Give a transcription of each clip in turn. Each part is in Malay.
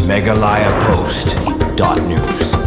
Megalayapost.news.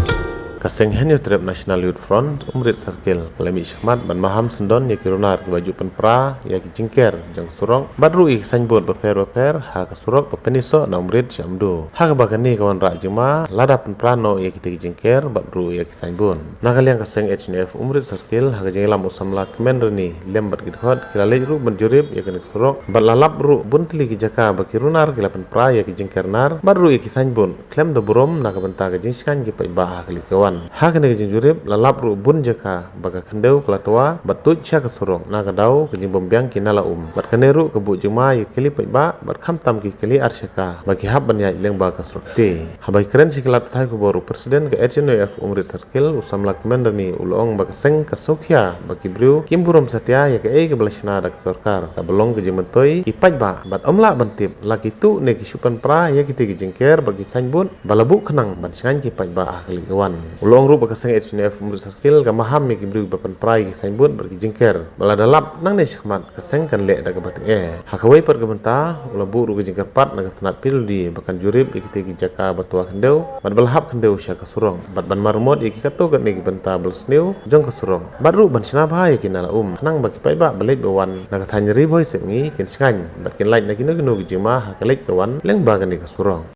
Kaseng henyo trip National Youth Front umrit circle kalami syahmat ban maham sendon ya kirunar ke baju penpra ya ki jingker jang surong badru ik sanbot beper ha ka surok pepeniso na umrit syamdu ha ka bagani kawan ra jema lada penpra no ya ki jingker badru ya ki sanbon nakaliang kaseng HNF umrit circle ha ka jengelam usamla kemen reni lembat gidhot kilale ru menjurib ya kenik surok balalap ru buntli ki jaka bakirunar kila penpra ya ki jingker nar badru ya ki sanbon klem do burom na ka benta ka jingskan ki pai ba kali kawan ha kene ke jurib lalap ru bun jaka baga kendeu kelatua batut cha ka surong na ka dau ke jing bombyang kinala bat kaneru ke bu jema ye keli pai ba bat kham tam ki keli arsyaka bagi hab ban ya leng ba ka surte habai keren siklat thai ko boru presiden ke HNF umrit circle usamla commander ni ulong ba seng ka sokya bagi bru kimburom satya ya ke ke belasna da sarkar ka belong ke jemantoi ki pai ba bat omla bantip lagi tu ne ki supan pra ya ki te ki jengker bagi sanbun balabu kenang ban sangan ki pai ba ahli kawan ulong ru bakaseng HNF umrit circle ka maham mi kibru bapan prai ki sainbut berki jingker baladalap nang ne sikmat kaseng kan le daga bating hakawai per gebenta ulabu ru ki jingker pat naga tanat pil di bakan jurib ikite ki jaka batua kendeu bad balhap kendeu sya ka surong bad ban marmot iki kato kan ki benta belsneu jong ka surong badru ban sina bhai ki nala nang baki pai ba balai bawan naga thanyri boy sengi kin skany bad kin lai nagi no ki jima hakalai bawan leng ba kan ka surong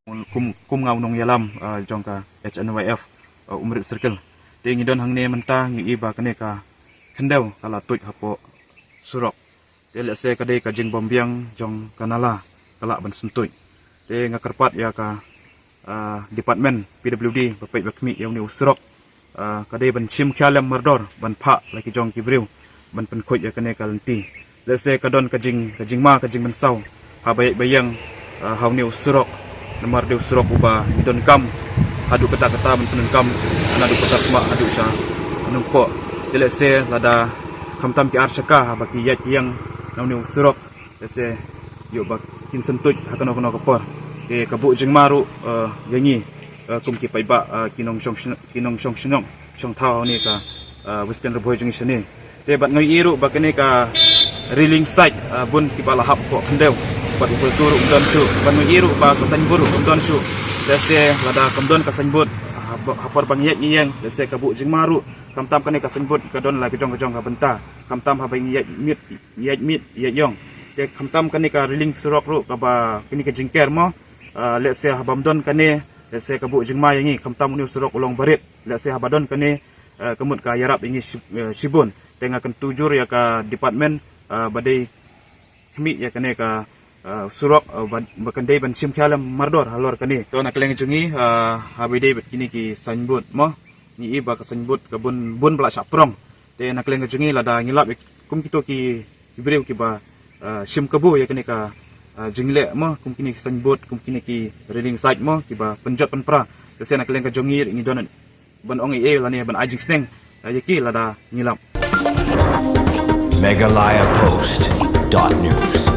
kum ngau nong yalam jong ka HNYF umrit circle tingi don hang ne menta ngi iba kane ka kendau kala tuj hapo surok te le se kadai ka jing bombyang jong kanala kala ban sentuj te ngakerpat ya ka department PWD bapai bakmi yang ni surok kadai ban sim khalam mardor ban pha laki jong kibriu ban penkhoj ya kane ka lenti le se kadon ka jing ma ka jing ban sau ha bayang haw ni surok nomor de surok uba idon kam adu kata-kata mentunun kam adu kata kuma adu sya menungko dile se lada kamtam ki arsyaka baki yat yang nauni surok se yo bak kin sentuj hakano kono kapor ke kabu jing maru yangi kum ki paiba kinong shong shong thao ni ka western reboy jing sini te bat ngoi iru bakane ka reeling site bun ki bala hap ko kendeu bat upul turu umdan su ban ngoi iru ba kasan buru umdan su dese lada kamdon kasanbut hapor bangyat yang dese kabu jing maru kamtam kane kasanbut kadon la kejong ka benta kamtam ha bang yat mit yong te kamtam kane ka reeling surok ru ka ba kini ka jingker mo lese habamdon kane dese kabu jing ma yangi kamtam ni surok ulong barit lese habadon kane kemut ka yarap ingi sibun tenga kan tujur ya ka department badai kemi ya kane ka surok bakandai ban sim khalam mardor halor kani to nakleng jungi habide bet kini ki sanbut mo ni iba ka sanbut ka bun bla saprong te nakleng jungi lada ngilap kum kito ki kibreu ki ba sim kabu ya kani ka jingle mo kum kini sanbut kum kini ki reading site mo ki ba penjot penpra kese nakleng ka jungi ngi don ban ong lani ban ajing sneng yaki lada ngilap Megalayapost.news.